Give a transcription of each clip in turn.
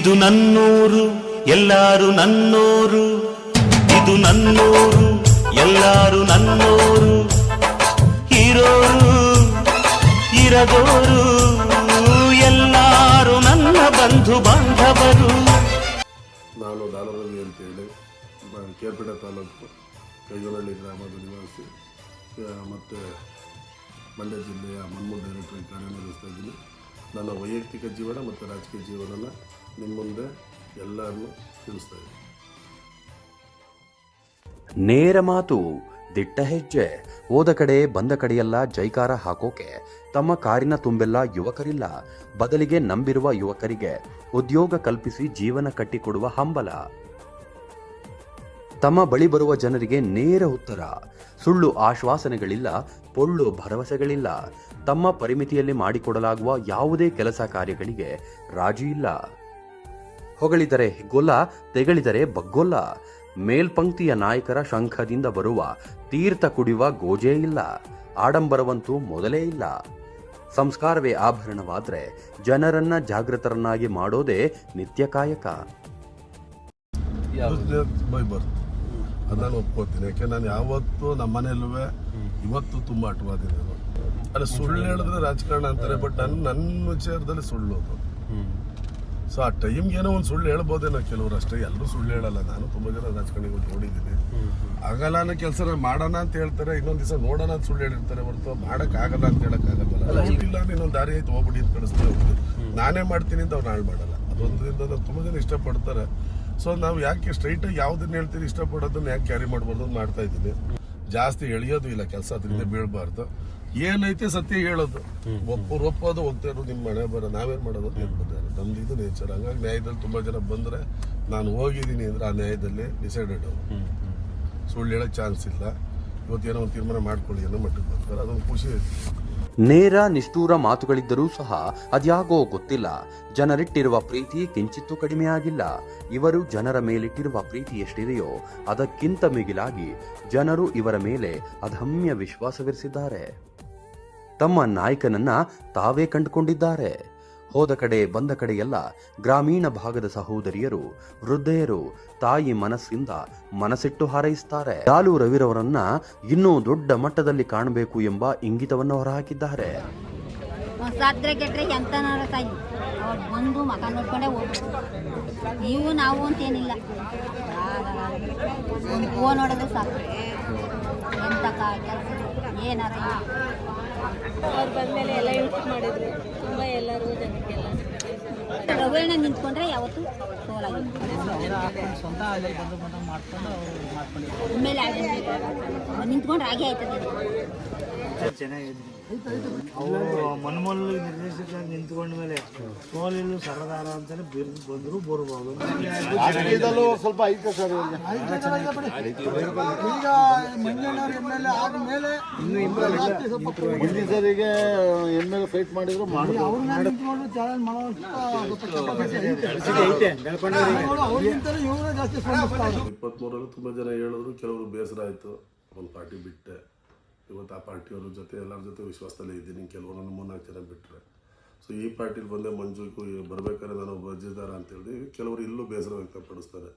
ಇದು ನನ್ನೂರು ಎಲ್ಲಾರು ನನ್ನೋರು, ಇದು ನನ್ನೂರು ಎಲ್ಲಾರು ನನ್ನೋರು, ಇರೋರು ಇರದೋರು ಎಲ್ಲಾರು ನನ್ನ ಬಂಧು ಬಾಂಧವರು. ನಾನು ದಾನರವಿ ಅಂತೇಳಿ ಕೇರ್ಪೇಟೆ ತಾಲೂಕು ಕೈಗೊನಹಳ್ಳಿ ಗ್ರಾಮದ ನಿವಾಸಿ ಮತ್ತು ಮಂಡ್ಯ ಜಿಲ್ಲೆಯ ಮನ್ಮೂರು ಡೈರೆಕ್ಟರ್ ಕಾರ್ಯನಿರ್ವಹಿಸ್ತಾ ಇದ್ದೀನಿ. ನನ್ನ ವೈಯಕ್ತಿಕ ಜೀವನ ಮತ್ತು ರಾಜಕೀಯ ಜೀವನನ ನಿಮ್ಮ ಮುಂದೆ ಎಲ್ಲರನ್ನೂ ತಿಳಿಸ್ತಾ ಇದ್ದೀನಿ. ನೇರ ಮಾತು, ದಿಟ್ಟ ಹೆಜ್ಜೆ, ಹೋದ ಕಡೆ ಬಂದ ಕಡೆಯೆಲ್ಲ ಜೈಕಾರ ಹಾಕೋಕೆ ತಮ್ಮ ಕಾರಿನ ತುಂಬೆಲ್ಲ ಯುವಕರಿಲ್ಲ. ಬದಲಿಗೆ ನಂಬಿರುವ ಯುವಕರಿಗೆ ಉದ್ಯೋಗ ಕಲ್ಪಿಸಿ ಜೀವನ ಕಟ್ಟಿಕೊಡುವ ಹಂಬಲ. ತಮ್ಮ ಬಳಿ ಬರುವ ಜನರಿಗೆ ನೇರ ಉತ್ತರ. ಸುಳ್ಳು ಆಶ್ವಾಸನೆಗಳಿಲ್ಲ, ಪೊಳ್ಳು ಭರವಸೆಗಳಿಲ್ಲ. ತಮ್ಮ ಪರಿಮಿತಿಯಲ್ಲಿ ಮಾಡಿಕೊಡಲಾಗುವ ಯಾವುದೇ ಕೆಲಸ ಕಾರ್ಯಗಳಿಗೆ ರಾಜಿ ಇಲ್ಲ. ಹೊಗಳಿದರೆ ಹಿಗ್ಗೊಲ್ಲ, ತೆಗಳಿದರೆ ಬಗ್ಗೊಲ್ಲ. ಮೇಲ್ಪಂಕ್ತಿಯ ನಾಯಕರ ಶಂಖದಿಂದ ಬರುವ ತೀರ್ಥ ಕುಡಿಯುವ ಗೋಜೇ ಇಲ್ಲ. ಆಡಂಬರವಂತೂ ಮೊದಲೇ ಇಲ್ಲ. ಸಂಸ್ಕಾರವೇ ಆಭರಣವಾದ್ರೆ ಜನರನ್ನ ಜಾಗೃತರನ್ನಾಗಿ ಮಾಡೋದೇ ನಿತ್ಯ ಕಾಯಕ. ಅದನ್ನು ಒಪ್ಕೋತೀನಿ. ಯಾಕೆ ನಾನು ಯಾವತ್ತೂ ನಮ್ಮ ಮನೆಯಲ್ಲೂ ಇವತ್ತು ತುಂಬ ಅಟವಾದಿ ನಾನು. ಅಲ್ಲ, ಸುಳ್ಳು ಹೇಳಿದ್ರೆ ರಾಜಕಾರಣ ಅಂತಾರೆ, ಬಟ್ ನನ್ನ ವಿಚಾರದಲ್ಲಿ ಸುಳ್ಳು ಅದು. ಸೊ ಆ ಟೈಮ್ಗೆ ಏನೋ ಒಂದು ಸುಳ್ಳು ಹೇಳ್ಬೋದೇನೋ ಕೆಲವರು, ಅಷ್ಟೇ. ಎಲ್ಲರೂ ಸುಳ್ಳು ಹೇಳಲ್ಲ. ನಾನು ತುಂಬ ಜನ ರಾಜಕಾರಣಿಗಳು ನೋಡಿದ್ದೀನಿ. ಆಗಲ್ಲ ಅನ್ನೋ ಕೆಲಸ ಮಾಡೋಣ ಅಂತ ಹೇಳ್ತಾರೆ, ಇನ್ನೊಂದು ದಿವಸ ನೋಡೋಣ ಅಂತ ಸುಳ್ಳು ಹೇಳಿರ್ತಾರೆ ಹೊರತು ಮಾಡೋಕ್ಕಾಗಲ್ಲ ಅಂತ ಹೇಳೋಕ್ಕಾಗಲ್ಲ. ಇಲ್ಲ, ಇನ್ನೊಂದು ದಾರಿ ಆಯ್ತು ಹೋಗ್ಬಿಡಿ ಅಂತ ಕಳಿಸ್ತೀವಿ, ಹೋಗ್ತೀವಿ. ನಾನೇ ಮಾಡ್ತೀನಿ ಅಂತ ಅವ್ರು ನಾಳೆ ಮಾಡಲ್ಲ. ಅದೊಂದರಿಂದ ನಾವು ತುಂಬ ಜನ ಇಷ್ಟಪಡ್ತಾರೆ. ಸೊ ನಾವು ಯಾಕೆ ಸ್ಟ್ರೈಟಾಗಿ ಯಾವುದನ್ನ ಹೇಳ್ತೀವಿ, ಇಷ್ಟಪಡೋದನ್ನ ಯಾಕೆ ಕ್ಯಾರಿ ಮಾಡ್ಬಾರ್ದು ಅಂತ ಮಾಡ್ತಾ ಇದ್ದೀನಿ. ಜಾಸ್ತಿ ಎಳೆಯೋದು ಇಲ್ಲ ಕೆಲಸ, ಅದರಿಂದ ಬೀಳಬಾರ್ದು. ಏನೈತೆ ಸತ್ಯ ಹೇಳೋದು, ಒಪ್ಪೋದು ಹೋಗ್ತಾ ಇರೋದು ನಿಮ್ಮ ಮನೆ ಬರೋ. ನಾವೇನು ಮಾಡೋದು ಅಂತ ಹೇಳ್ಬೋದು, ನಮ್ದು ಇದು ನೇಚರ್. ಹಂಗಾಗಿ ನ್ಯಾಯದಲ್ಲಿ ತುಂಬ ಜನ ಬಂದರೆ ನಾನು ಹೋಗಿದ್ದೀನಿ ಅಂದರೆ ಆ ನ್ಯಾಯದಲ್ಲಿ ಡಿಸೈಡೆಡ್ ಅವರು. ಸುಳ್ಳು ಹೇಳೋಕ್ಕೆ ಚಾನ್ಸ್ ಇಲ್ಲ. ಇವತ್ತೇನೋ ಒಂದು ತೀರ್ಮಾನ ಮಾಡ್ಕೊಳ್ಳಿ ಅನ್ನೋ ಮಟ್ಟಿಗೆ ಬರ್ತಾರೆ, ಅದೊಂದು ಖುಷಿ ಐತಿ. ನೇರ ನಿಷ್ಠೂರ ಮಾತುಗಳಿದ್ದರೂ ಸಹ ಅದ್ಯಾಗೋ ಗೊತ್ತಿಲ್ಲ, ಜನರಿಟ್ಟಿರುವ ಪ್ರೀತಿ ಕಿಂಚಿತ್ತೂ ಕಡಿಮೆಯಾಗಿಲ್ಲ. ಇವರು ಜನರ ಮೇಲಿಟ್ಟಿರುವ ಪ್ರೀತಿ ಎಷ್ಟಿದೆಯೋ ಅದಕ್ಕಿಂತ ಮಿಗಿಲಾಗಿ ಜನರು ಇವರ ಮೇಲೆ ಅದಮ್ಯ ವಿಶ್ವಾಸವಿರಿಸಿದ್ದಾರೆ. ತಮ್ಮ ನಾಯಕನನ್ನ ತಾವೇ ಕಂಡುಕೊಂಡಿದ್ದಾರೆ. ಹೋದ ಕಡೆ ಬಂದ ಕಡೆಯೆಲ್ಲ ಗ್ರಾಮೀಣ ಭಾಗದ ಸಹೋದರಿಯರು, ವೃದ್ಧೆಯರು ತಾಯಿ ಮನಸ್ಸಿಂದ ಮನಸ್ಸಿಟ್ಟು ಹಾರೈಸುತ್ತಾರೆ. ಲಾಲು ರವಿರವರನ್ನ ಇನ್ನೂ ದೊಡ್ಡ ಮಟ್ಟದಲ್ಲಿ ಕಾಣಬೇಕು ಎಂಬ ಇಂಗಿತವನ್ನು ಹೊರಹಾಕಿದ್ದಾರೆ. ಸಾದ್ರೆ ಕೆಟ್ರೆ ಎಂತನಾರ ತಾಯಿ ಅವ್ರು ಬಂದು ಮಕ ನೋಡ್ಕೊಂಡೆ ಹೋಗ್ಬೇಕು. ನೀವು ನಾವು ಅಂತೇನಿಲ್ಲ, ಒಂದು ಹೂವು ನೋಡಿದ್ರೆ ಸಾಕು. ಎಂತ ಕೆಲಸ ಏನಾರ ಅವ್ರು ಬಂದಮೇಲೆ ಎಲ್ಲ ಯೂಸ್ ಮಾಡಿದ್ರು ತುಂಬ, ಎಲ್ಲರೂ ಜನಕ್ಕೆಲ್ಲ ರವೀಣ ನಿಂತ್ಕೊಂಡ್ರೆ ಯಾವತ್ತು ಸೋಲಾಗಿ ಮೇಲೆ ನಿಂತ್ಕೊಂಡ್ರೆ ಹಾಗೆ ಆಯ್ತದೆ. ಚೆನ್ನಾಗಿದ್ವಿ. ಅವರು ಮನ್ಮಲ್ಲು ನಿರ್ದೇಶಕರಾಗಿ ನಿಂತ್ಕೊಂಡ ಮೇಲೆ ಸೋಲಿಲು ಸರದಾರ ಅಂತಾನೆ ಬಂದರೂ ಬರ್ಬೋದು. ಸ್ವಲ್ಪ ಐತೆ ಸರ್. ಈಗ ಮಂಜಣ್ಣವ್ರ ಎಮ್.ಎಲ್.ಎ ಆದ್ಮೇಲೆ ಮುಂದಿನ ಸರಿಗೆ ಎಮ್.ಎಲ್.ಎ ಫೈಟ್ ಮಾಡಿದ್ರು ಅವ್ರನ್ನ ಚಾಲೆಂಜ್ ಜಾಸ್ತಿ. 23ರಲ್ಲಿ ತುಂಬ ಜನ ಹೇಳಿದ್ರು, ಕೆಲವರು ಬೇಸರ ಆಯಿತು, ಒಂದು ಪಾರ್ಟಿ ಬಿಟ್ಟೆ. ಇವತ್ತು ಆ ಪಾರ್ಟಿಯವ್ರ ಜೊತೆ ಎಲ್ಲರ ಜೊತೆ ವಿಶ್ವಾಸದಲ್ಲೇ ಇದ್ದೀನಿ. ಕೆಲವರು 3-4 ಜನ ಬಿಟ್ಟರೆ. ಸೊ ಈ ಪಾರ್ಟಿಲಿ ಬಂದೆ ಮಂಜುಗೂ ಬರ್ಬೇಕಾದ್ರೆ ನಾನು ಬರ್ಜಿದಾರ ಅಂತೇಳಿ ಕೆಲವರು ಇಲ್ಲೂ ಬೇಸರ ವ್ಯಕ್ತಪಡಿಸ್ತಾರೆ.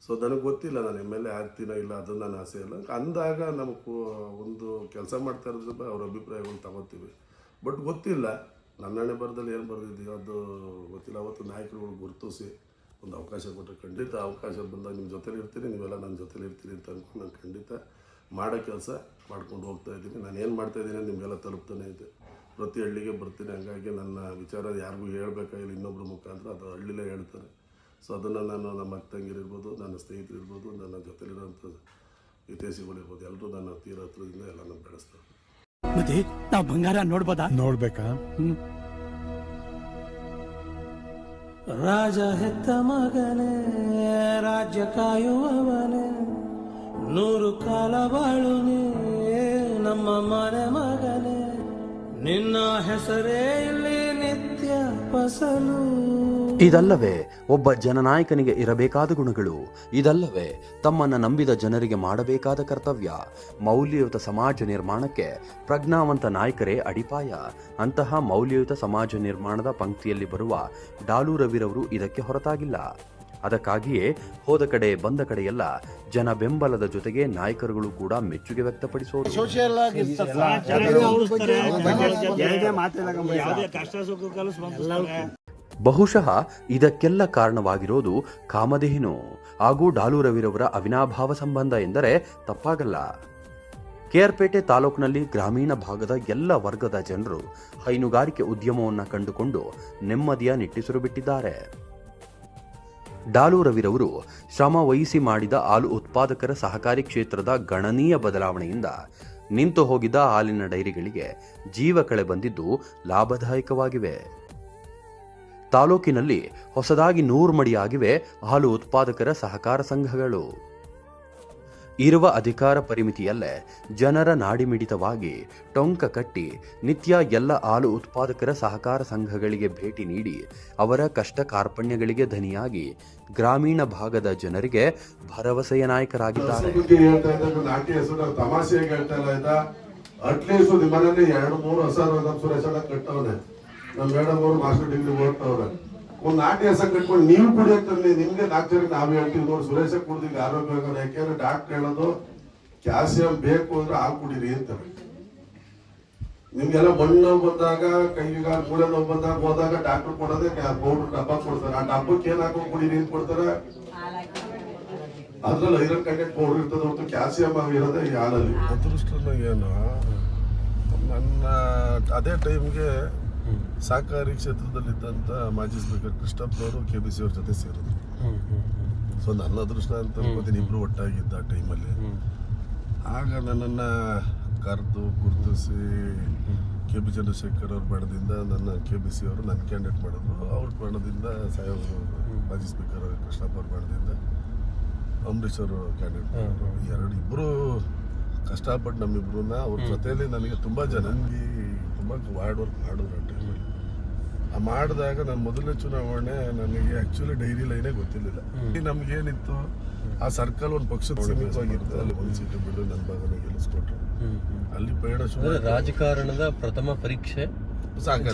ಸೊ ನನಗೆ ಗೊತ್ತಿಲ್ಲ ನಾನು ಎಮ್.ಎಲ್.ಎ ಆಗ್ತೀನೋ ಇಲ್ಲ, ಅದು ನನ್ನ ಆಸೆ ಇಲ್ಲ. ಅಂದಾಗ ನಮಗೆ ಒಂದು ಕೆಲಸ ಮಾಡ್ತಾ ಇರೋದ್ರ ಅವ್ರ ಅಭಿಪ್ರಾಯಗಳು ತಗೋತೀವಿ. ಬಟ್ ಗೊತ್ತಿಲ್ಲ ನನ್ನ ಹಣೆ ಬರದಲ್ಲಿ ಏನು ಬರೆದಿದ್ದೀವಿ ಅದು ಗೊತ್ತಿಲ್ಲ. ಅವತ್ತು ನಾಯಕರುಗಳು ಗುರುತಿಸಿ ಒಂದು ಅವಕಾಶ ಕೊಟ್ಟರೆ ಖಂಡಿತ ಅವಕಾಶ ಬಂದಾಗ ನಿಮ್ಮ ಜೊತೆಲಿ ಇರ್ತೀನಿ, ನೀವೆಲ್ಲ ನನ್ನ ಜೊತೆಲಿ ಇರ್ತೀನಿ ಅಂತ ಅಂದ್ಕೊಂಡು ನಾನು ಖಂಡಿತ ಮಾಡೋ ಕೆಲಸ ಮಾಡ್ಕೊಂಡು ಹೋಗ್ತಾ ಇದ್ದೀನಿ. ನಾನು ಏನು ಮಾಡ್ತಾಯಿದ್ದೀನಿ ನಿಮಗೆಲ್ಲ ತಲುಪ್ತಾನೆ ಇದೆ. ಪ್ರತಿ ಹಳ್ಳಿಗೆ ಬರ್ತೀನಿ. ಹಾಗಾಗಿ ನನ್ನ ವಿಚಾರ ಯಾರಿಗೂ ಹೇಳ್ಬೇಕಾಗಿಲ್ಲ, ಇನ್ನೊಬ್ಬರ ಮುಖಾಂತರ ಅದು ಹಳ್ಳಿಲೇ ಹೇಳ್ತಾರೆ. ಸೊ ಅದನ್ನು ನಾನು ನಮ್ಮ ಅಕ್ಕ ತಂಗಿರಿರ್ಬೋದು, ನನ್ನ ಸ್ನೇಹಿತರು ಇರ್ಬೋದು, ನನ್ನ ಜೊತೆಲಿರೋಂಥ ಹಿತೈಷಿಗಳಿರ್ಬೋದು, ಎಲ್ಲರೂ ನನ್ನ ತೀರ ಹತ್ರದಿಂದ ಎಲ್ಲ ನಾನು ಬೆಳೆಸ್ತಾರೆ. ಮತ್ತೆ ನಾವು ಬಂಗಾರ ನೋಡ್ಬೋದಾ? ನೋಡ್ಬೇಕಾ? ರಾಜ ಹೆತ್ತ ಮಗನೇ, ರಾಜ್ಯ ಕಾಯುವವನೇ, 100 ಕಾಲ ಬಾಳುನೇ ನಮ್ಮ ಮನೆ ಮಗನೇ, ನಿನ್ನ ಹೆಸರೇ ಇಲ್ಲಿ ನಿತ್ಯ ಫಸಲು. ಇದಲ್ಲವೇ ಒಬ್ಬ ಜನನಾಯಕನಿಗೆ ಇರಬೇಕಾದ ಗುಣಗಳು? ಇದಲ್ಲವೇ ತಮ್ಮನ್ನು ನಂಬಿದ ಜನರಿಗೆ ಮಾಡಬೇಕಾದ ಕರ್ತವ್ಯ? ಮೌಲ್ಯಯುತ ಸಮಾಜ ನಿರ್ಮಾಣಕ್ಕೆ ಪ್ರಜ್ಞಾವಂತ ನಾಯಕರೇ ಅಡಿಪಾಯ. ಅಂತಹ ಮೌಲ್ಯಯುತ ಸಮಾಜ ನಿರ್ಮಾಣದ ಪಂಕ್ತಿಯಲ್ಲಿ ಬರುವ ಡಾಲು ರವಿರವರು ಇದಕ್ಕೆ ಹೊರತಾಗಿಲ್ಲ. ಅದಕ್ಕಾಗಿಯೇ ಹೋದ ಕಡೆ ಬಂದ ಕಡೆಯೆಲ್ಲ ಜನ ಬೆಂಬಲದ ಜೊತೆಗೆ ನಾಯಕರುಗಳು ಕೂಡ ಮೆಚ್ಚುಗೆ ವ್ಯಕ್ತಪಡಿಸೋರು. ಸೋಷಿಯಲ್ ಆಗಿ ಯಾವುದೇ ಕಷ್ಟ ಸುಖಕ್ಕೂ ಸ್ಪಂದಿಸ್ತಾರೆ. ಬಹುಶಃ ಇದಕ್ಕೆಲ್ಲ ಕಾರಣವಾಗಿರೋದು ಕಾಮಧೇನು ಹಾಗೂ ಡಾಲು ರವಿರವರ ಅವಿನಾಭಾವ ಸಂಬಂಧ ಎಂದರೆ ತಪ್ಪಾಗಲ್ಲ. ಕೆಆರ್ಪೇಟೆ ತಾಲೂಕಿನಲ್ಲಿ ಗ್ರಾಮೀಣ ಭಾಗದ ಎಲ್ಲ ವರ್ಗದ ಜನರು ಹೈನುಗಾರಿಕೆ ಉದ್ಯಮವನ್ನು ಕಂಡುಕೊಂಡು ನೆಮ್ಮದಿಯ ನಿಟ್ಟುಸಿರು ಬಿಟ್ಟಿದ್ದಾರೆ. ಡಾಲು ರವಿರವರು ಶ್ರಮ ವಹಿಸಿ ಮಾಡಿದ ಹಾಲು ಉತ್ಪಾದಕರ ಸಹಕಾರಿ ಕ್ಷೇತ್ರದ ಗಣನೀಯ ಬದಲಾವಣೆಯಿಂದ ನಿಂತು ಹೋಗಿದ್ದ ಹಾಲಿನ ಡೈರಿಗಳಿಗೆ ಜೀವ ಕಳೆ ಬಂದಿದ್ದು ಲಾಭದಾಯಕವಾಗಿವೆ. ತಾಲೂಕಿನಲ್ಲಿ ಹೊಸದಾಗಿ 100 ಮಡಿಯಾಗಿವೆ ಹಾಲು ಉತ್ಪಾದಕರ ಸಹಕಾರ ಸಂಘಗಳು. ಇರುವ ಅಧಿಕಾರ ಪರಿಮಿತಿಯಲ್ಲೇ ಜನರ ನಾಡಿಮಿಡಿತವಾಗಿ ಟೊಂಕ ಕಟ್ಟಿ ನಿತ್ಯ ಎಲ್ಲ ಹಾಲು ಉತ್ಪಾದಕರ ಸಹಕಾರ ಸಂಘಗಳಿಗೆ ಭೇಟಿ ನೀಡಿ ಅವರ ಕಷ್ಟ ಕಾರ್ಪಣ್ಯಗಳಿಗೆ ಧನಿಯಾಗಿ ಗ್ರಾಮೀಣ ಭಾಗದ ಜನರಿಗೆ ಭರವಸೆಯ ನಾಯಕರಾಗಿದ್ದಾರೆ. ನಾಟಿ ಹೆಸರು ತಮಾಷೆಗೆ ಹೇಳ್ತಾ ಇಲ್ಲ. ಅಟ್ಲೀಸ್ಟ್ ನಿಮ್ಮನೇಲಿ 2-3 ಹೊಸ ನಮ್ಮ ಸುರೇಶ್ ಕಟ್ಟವನೆ, ನಮ್ಮ ಮೇಡಮ್ ಅವರು ಮಾಸ್ಟರ್ ಡಿಗ್ರಿ ಓದ್ತವ್ರೆ. ಒಂದು ನಾಟಿ ಹೆಸರು ಕಟ್ಕೊಂಡು ನೀವು ಕುಡಿಯೋಕ್ತಲ್ಲಿ ನಿಮ್ಗೆ 4 ಜನ ನಾವು ಹೇಳ್ತೀವಿ ನೋಡಿ, ಸುರೇಶ ಕುಡಿದಿಗೆ ಆರೋಗ್ಯ ಆಗೋದು. ಯಾಕೆಂದ್ರೆ ಡಾಕ್ಟರ್ ಹೇಳೋದು ಕ್ಯಾಲ್ಸಿಯಂ ಬೇಕು ಅಂದ್ರೆ ಹಾಲು ಕುಡೀರಿ ಅಂತಾರೆ. ನಿಮ್ಗೆಲ್ಲ ಮಣ್ಣು ನೋವು ಬಂದಾಗ, ಕೈಗ ಮೂಳೆ ನೋವು ಬಂದಾಗ ಹೋದಾಗ ಡಾಕ್ಟರ್ ಕೊಡೋದೇ ಪೌಡರ್ ಡಬ್ಬ ಕೊಡ್ತಾರೆ. ಆ ಡಬ್ಬಕ್ಕೆ ಏನ್ ಹಾಕೋ ಕುಡೀರಿ ಅಂತ ಕೊಡ್ತಾರೆ. ಅದ್ರಲ್ಲಿ ಐರನ್ ಕಂಟೆಂಟ್ ಪೌಡರ್ ಇರ್ತದೆ ಹೊರತು ಕ್ಯಾಲ್ಸಿಯಂ ಆಗಿರೋದೇ ಈ ಹಾಲಲ್ಲಿ. ಅದೃಷ್ಟನಾಗೇನು ನನ್ನ ಅದೇ ಟೈಮ್ಗೆ ಸಹಕಾರಿ ಕ್ಷೇತ್ರದಲ್ಲಿದ್ದಂಥ ಮಾಜಿ ಸ್ಪೀಕರ್ ಕೃಷ್ಣಪ್ಪನವರು KBC ಅವ್ರ ಜೊತೆ ಸೇರಿದ್ರು. ಸೊ ನನ್ನ ಅದೃಷ್ಟ ಅಂತ ಅನ್ಕೋತೀನಿ, ಇಬ್ರು ಒಟ್ಟಾಗಿದ್ದ ಆ ಟೈಮಲ್ಲಿ. ಆಗ ನನ್ನನ್ನು ಕರೆದು ಗುರುತಿಸಿ KB ಚಂದ್ರಶೇಖರ್ ಅವ್ರ ಬಣದಿಂದ ನನ್ನ KBC ಅವರು ನನ್ನ ಕ್ಯಾಂಡಿಡೇಟ್ ಮಾಡಿದ್ರು. ಅವ್ರ ಬಣದಿಂದ ಮಾಜಿ ಸ್ಪೀಕರ್ ಕೃಷ್ಣಪ್ಪ ಅವ್ರ ಬಣದಿಂದ ಅಂಬರೀಶ್ ಅವರು ಕ್ಯಾಂಡಿಡೇಟ್ ಮಾಡಿದ್ರು. ಇಬ್ಬರು ಕಷ್ಟಪಟ್ಟು ನಮ್ಮಿಬ್ರನ್ನ ಅವ್ರ ಜೊತೆಯಲ್ಲಿ ನನಗೆ ತುಂಬ ಜನ ತುಂಬ ಹಾರ್ಡ್ ವರ್ಕ್ ಮಾಡಿದ್ರು ಆ ಟೈಮಲ್ಲಿ. ಆ ಮಾಡಿದಾಗ ನನ್ನ ಮೊದಲನೇ ಚುನಾವಣೆ ನನಗೆ ಆ್ಯಕ್ಚುಲಿ ಡೈರಿ ಲೈನೇ ಗೊತ್ತಿರಲಿಲ್ಲ. ನಮಗೇನಿತ್ತು, ಆ ಸರ್ಕಲ್ ಒಂದು ಪಕ್ಷದ ಸೀಮಿತವಾಗಿರುತ್ತೆ. ಅಲ್ಲಿ 1 ಸೀಟು ಬಿಡು ನನ್ನ ಭಾಗನ ಗೆಲ್ಲಿಸ್ಕೊಟ್ರು. ಅಲ್ಲಿ ಪಯಣ ರಾಜಕಾರಣದ ಪ್ರಥಮ ಪರೀಕ್ಷೆ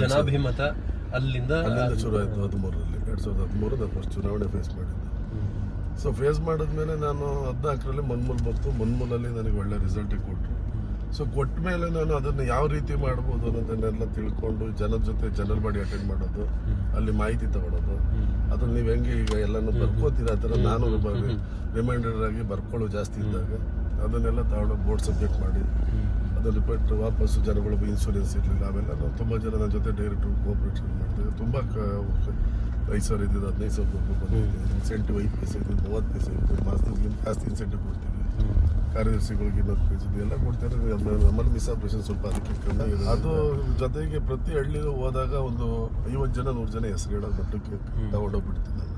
ಜನಾಭಿಮತ ಅಲ್ಲಿಂದ ಶುರು ಆಯಿತು. 2013 ನಾನು ಫಸ್ಟ್ ಚುನಾವಣೆ ಫೇಸ್ ಮಾಡಿದ್ದು. ಸೊ ಫೇಸ್ ಮಾಡಿದ್ಮೇಲೆ ನಾನು 14ರಲ್ಲಿ ಮನ್ಮೂಲ್ ಬಂತು. ಮನ್ಮೂಲಲ್ಲಿ ನನಗೆ ಒಳ್ಳೆ ರಿಸಲ್ಟ್ ಕೊಟ್ಟರು. ಸೊ ಕೊಟ್ಟ ಮೇಲೆ ನಾನು ಅದನ್ನು ಯಾವ ರೀತಿ ಮಾಡ್ಬೋದು ಅನ್ನೋದನ್ನೆಲ್ಲ ತಿಳ್ಕೊಂಡು ಜನರ ಜೊತೆ ಜನರಲ್ ಬಾಡಿ ಅಟೆಂಡ್ ಮಾಡೋದು, ಅಲ್ಲಿ ಮಾಹಿತಿ ತಗೊಳ್ಳೋದು. ಅದನ್ನು ನೀವು ಹೆಂಗೆ ಈಗ ಎಲ್ಲನೂ ಬರ್ಕೋತೀರ ಆ ಥರ ನಾನು ರಿಮೈಂಡರ್ ಆಗಿ ಬರ್ಕೊಳ್ಳೋ ಜಾಸ್ತಿ ಇದ್ದಾಗ ಅದನ್ನೆಲ್ಲ ತಗೊಂಡು ಬೋರ್ಡ್ ಸಬ್ಜೆಕ್ಟ್ ಮಾಡಿ ಅದನ್ನು ರಿಪೋರ್ಟ್ ವಾಪಸ್ಸು ಜನಗಳಿಗೂ ಇನ್ಶೂರೆನ್ಸ್ ಇರಲಿಲ್ಲ. ಅವೆಲ್ಲ ನಾನು ತುಂಬ ಜನ ನನ್ನ ಜೊತೆ ಡೈರೆಕ್ಟ್ ಕೋಆಪ್ರೇಷನ್ ಮಾಡಿದಾಗ ತುಂಬ 5,000 ಇದ್ದಿದ್ದು 15,000 ಬಂದಿದೆ. ಇನ್ಸೆಂಟಿವ್ 5 ಪೈಸೆ ಇದ್ದು 30 ಪೈಸೆ ಇದ್ದು, ಮಾಸ್ಟರ್ಸ್ಗಿಂತ ಜಾಸ್ತಿ ಇನ್ಸೆಂಟಿವ್ ಕೊಡ್ತೀವಿ. ಕಾರ್ಯದರ್ಶಿಗಳಿಗೆ 20 ಪೈಸೆ ಎಲ್ಲ ಕೊಡ್ತಾರೆ. ನಮ್ಮಲ್ಲಿ ಮಿಸ್ ಆಪರೇಷನ್ ಸ್ವಲ್ಪ ಅದಕ್ಕೆ ಕಮ್ಮಿ ಆಗಿದೆ. ಅದು ಜೊತೆಗೆ ಪ್ರತಿ ಹಳ್ಳಿಗೂ ಹೋದಾಗ ಒಂದು 50 ಜನ 100 ಜನ ಹೆಸರು ಹೇಳೋ ಮಟ್ಟಕ್ಕೆ ತಗೊಂಡೋಗ್ಬಿಡ್ತೀನಿ ನಾನು.